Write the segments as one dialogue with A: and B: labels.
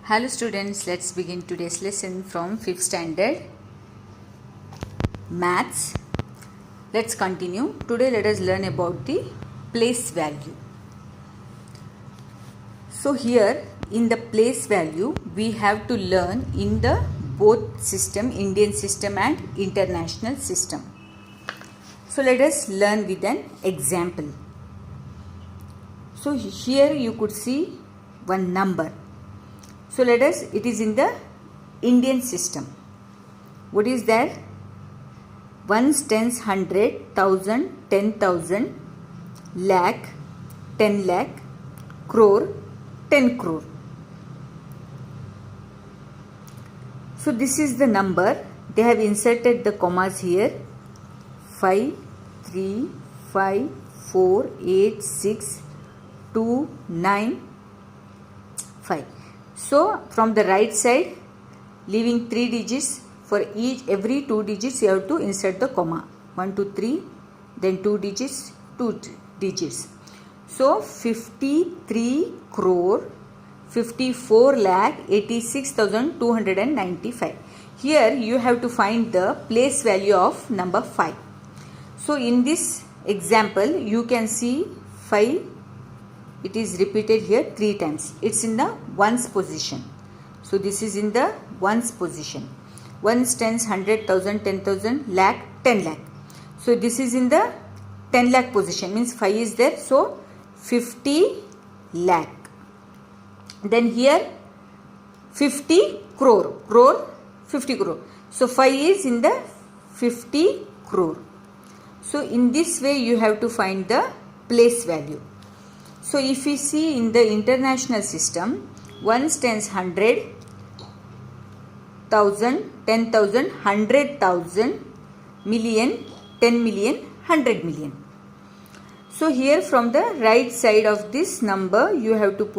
A: Hello students, let's begin today's lesson from 5th standard Maths. Let's continue. Today let us learn about the place value. So here in the place value we have to learn in the both system, Indian system and international system. So let us learn with an example. So here you could see one number. So let us, it is in the Indian system. What is that? Ones, tens, 100, 1000, 10,000, lakh, 10 lakh, crore, 10 crore. So this is the number. They have inserted the commas here. 5, 3, 5, 4, 8, 6, 2, 9, 5. So from the right side, leaving 3 digits, for every 2 digits you have to insert the comma. 1, 2, 3, then 2 digits, 2 digits. So 53 crore 54 lakh 86,295. Here you have to find the place value of number 5. So in this example you can see 5. It is repeated here 3 times. It's in the ones position. So this is in the ones position. Ones, tens, 100, 1000, 10,000, lakh, 10 lakh. So this is in the 10 lakh position. Means 5 is there. So 50 lakh. Then here 50 crore. Crore, 50 crore. So 5 is in the 50 crore. So in this way you have to find the place value. So if we see in the international system, ones, tens, 100, 1000, 10,000, 100,000, million, 10 million, 100 million. So here from the right side of this number, you have to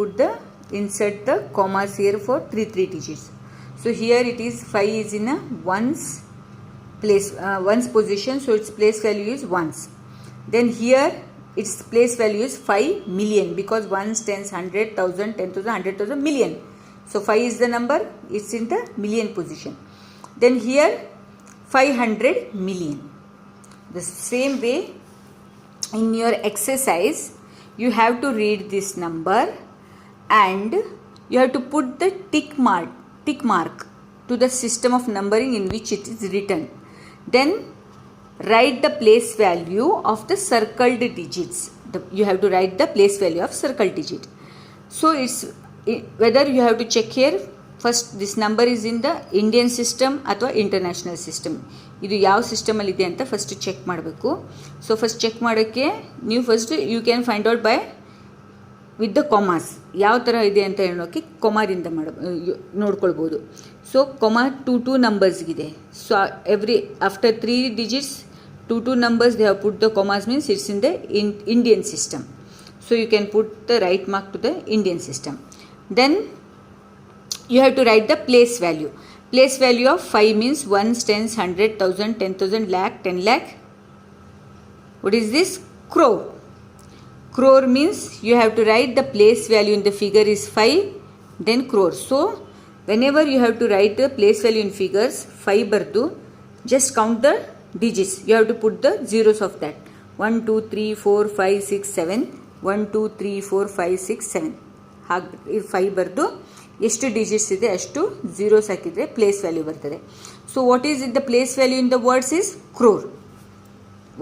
A: insert the commas here for 3 digits. So here it is 5 is in a ones position, so its place value is ones. Then here its place value is 5 million because ones, tens, 100, 1000, 10,000, 100,000, million. So 5 is the number, it's in the million position. Then here 500 million. The same way in your exercise you have to read this number and you have to put the tick mark to the system of numbering in which it is written. Then write the place value of the circled digits. You have to write the place value of circled digit. So it's whether you have to check here first this number is in the Indian system ಅಥವಾ international system. ಇದು ಯಾವ system ಅಲ್ಲಿ ಇದೆ ಅಂತ first check ಮಾಡಬೇಕು. So first check ಮಾಡೋಕ್ಕೆ ನೀವು first you can find out by with the commas ಯಾವ ಥರ ಇದೆ ಅಂತ ಹೇಳೋಕ್ಕೆ ಕೊಮಾದಿಂದ ನೋಡ್ಕೊಳ್ಬೋದು. ಸೊ ಕೊಮಾ 2 ನಂಬರ್ಸ್ಗಿದೆ. So every after 3 digits 2 numbers they have put the commas means it's in the Indian system. So you can put the right mark to the Indian system. Then you have to write the place value. Place value of 5 means ones, tens, 100, 1000, 10,000, lakh, 10 lakh. What is this? Crore. Crore means you have to write the place value in the figure is 5 then crore. So whenever you have to write the place value in figures 5 bardu just count the digits. You have to put the zeros of that. 1, 2, 3, 4, 5, 6, 7. 1, 2, 3, 4, 5, 6, 7. 5 ಬರ್ದು ಎಷ್ಟು digits ಇದೆ ಅಷ್ಟು zeros ಹಾಕಿದ್ರೆ place value ಬರ್ತದೆ. So what is the place value in the words is crore.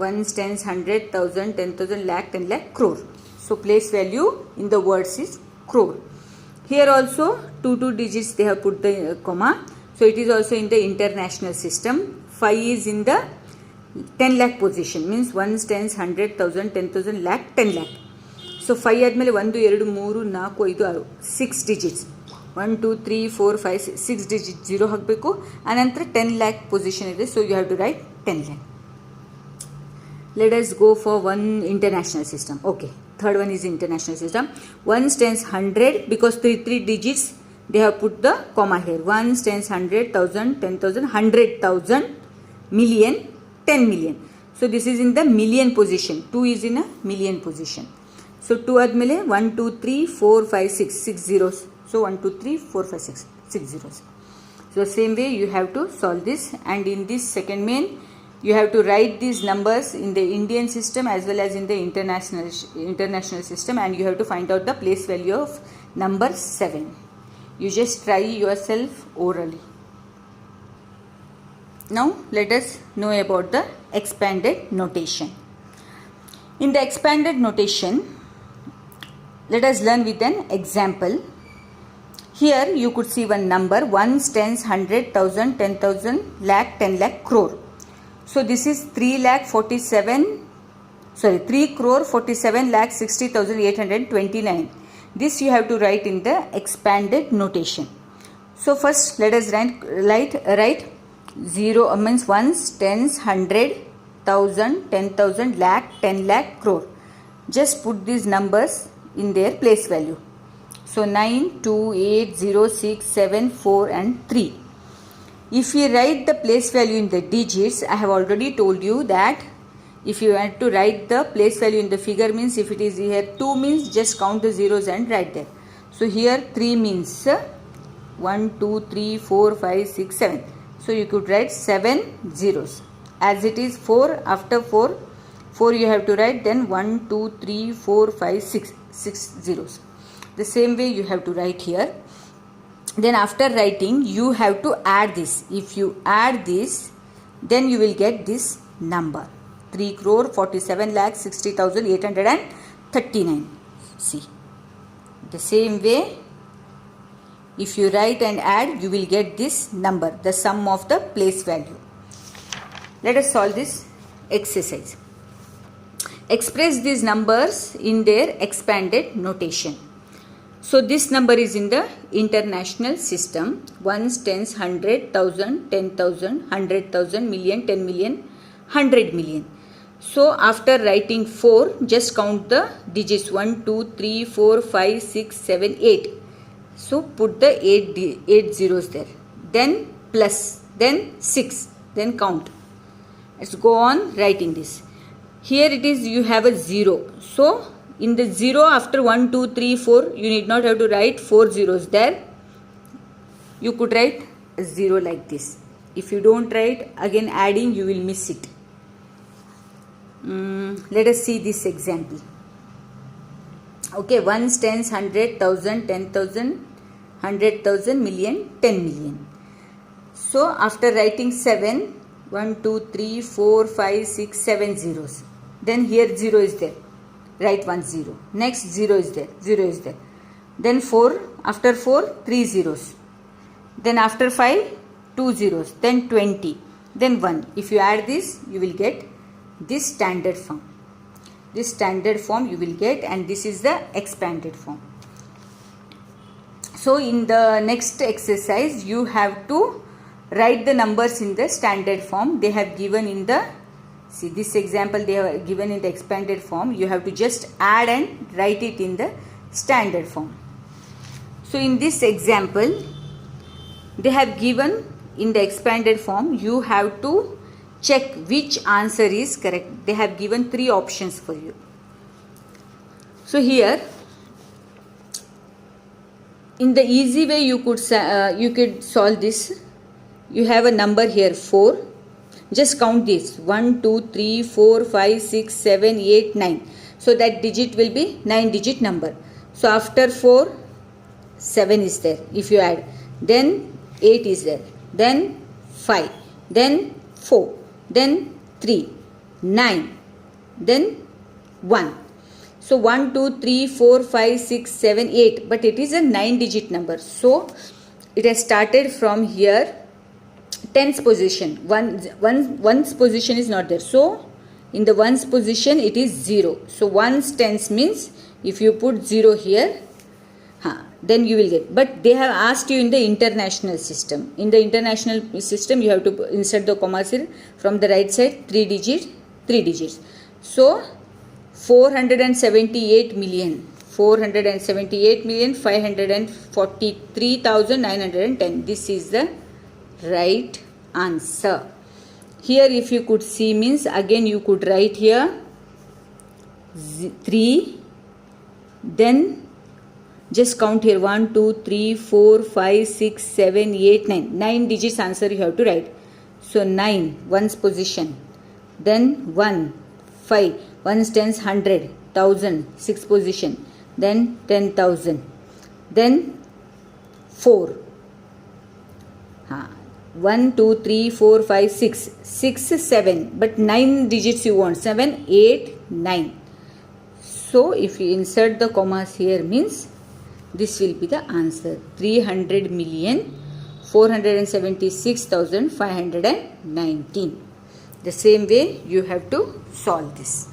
A: ones, tens, 100, 1000, 10,000, lakh, 10 lakh, crore. So place value in the words is crore. Here also 2 digits they have put the comma. So it is also in the international system. 5 is in the 10 lakh position means ones, tens, 100, 1000, 10,000, lakh, 10 lakh. So 5 ಆದಮೇಲೆ 1 2 3 4 5 6 6 digits 1 2 3 4 5 6 digits 0 ಹಾಕಬೇಕು. ಅನಂತರ 10 lakh position ಇದೆ. So you have to write 10 lakh. Let us go for one international system. Okay, third one is international system. Ones, tens, 100 because 3 digits they have put the comma here. Ones, tens, 100, 1000, 10,000, 100,000, million, 10 million. So this is in the million position. 2 is in a million position. So 2 ಆದಮೇಲೆ 1 2 3 4 5 6 zeros So 1, 2, 3, 4, 5, 6, 6 zeros. So same way you have to solve this, and in this second main you have to write these numbers in the Indian system as well as in the international system, and you have to find out the place value of number 7. You just try yourself orally. Now let us know about the expanded notation. In the expanded notation, let us learn with an example. Here you could see one number: ones, tens, 100, 1000, 10,000, lakh, 10 lakh, crore. So this is 3 crore 47 lakh 60,829. This you have to write in the expanded notation. So first let us write 0 means ones, tens, 100, 1000, 10,000, lakh, 10 lakh, crore. Just put these numbers in their place value. So 9, 2, 8, 0, 6, 7, 4 and 3. If you write the place value in the digits, I have already told you that if you want to write the place value in the figure, means if it is here 2 means just count the zeros and write there. So here 3 means 1, 2, 3, 4, 5, 6, 7. So you could write 7 zeros. As it is 4, after 4 you have to write then 1, 2, 3, 4, 5, 6 zeros. The same way you have to write here. Then after writing you have to add this. If you add this, then you will get this number: 3 crore 47 lakh 60,839. See, the same way if you write and add, you will get this number, the sum of the place value. Let us solve this exercise. Express these numbers in their expanded notation. So this number is in the international system: ones, tens, 100, 1000, 10,000, 100,000, million, 10 million, 100 million. So after writing 4, just count the digits: 1, 2, 3, 4, 5, 6, 7, 8. So put the 8 zeros there. Then plus, then 6, then count. Let's go on writing this. Here it is, you have a 0. So in the 0 after 1, 2, 3, 4, you need not have to write 4 zeros there. You could write a 0 like this. If you don't write, again adding, you will miss it. Let us see this example. Okay, ones, tens, 100, 1000, 10,000, 100,000, million, 10 million. So after writing 7, 1, 2, 3, 4, 5, 6, 7 zeros. Then here 0 is there. Write 1 0. Next 0 is there. 0 is there. Then 4. After 4, 3 zeros. Then after 5, 2 zeros. Then 20. Then 1. If you add this, you will get this standard form. This standard form you will get, and this is the expanded form. So in the next exercise, you have to write the numbers in the standard form. They have given in the, see this example they have given in the expanded form. You have to just add and write it in the standard form. So in this example, they have given in the expanded form. You have to check which answer is correct. They have given 3 options for you. So here, in the easy way you could solve this. You have a number here 4. Just count this: 1, 2, 3, 4, 5, 6, 7, 8, 9. So that digit will be 9-digit number. So after 4, 7 is there. If you add, then 8 is there. Then 5. Then 4. Then 3. 9. Then 1. So 1, 2, 3, 4, 5, 6, 7, 8. But it is a 9-digit number. So it has started from here. Tens position. One's position is not there. So in the ones position it is 0. So ones tens means if you put 0 here, then you will get. But they have asked you in the international system. In the international system you have to insert the commas here from the right side, 3 digits. So 478,543,910. This is the right answer. Here if you could see means, again you could write here 3, then Just count here 1, 2, 3, 4, 5, 6, 7, 8, 9. 9 digits answer you have to write. So 9, one's position. Then 1, 5, 1's tens 100, 1000, 6 position. Then 10,000. Then 4. 1, 2, 3, 4, 5, 6. 6, 7. But 9 digits you want. 7, 8, 9. So if you insert the commas here means this will be the answer. 300,476,519. The same way you have to solve this.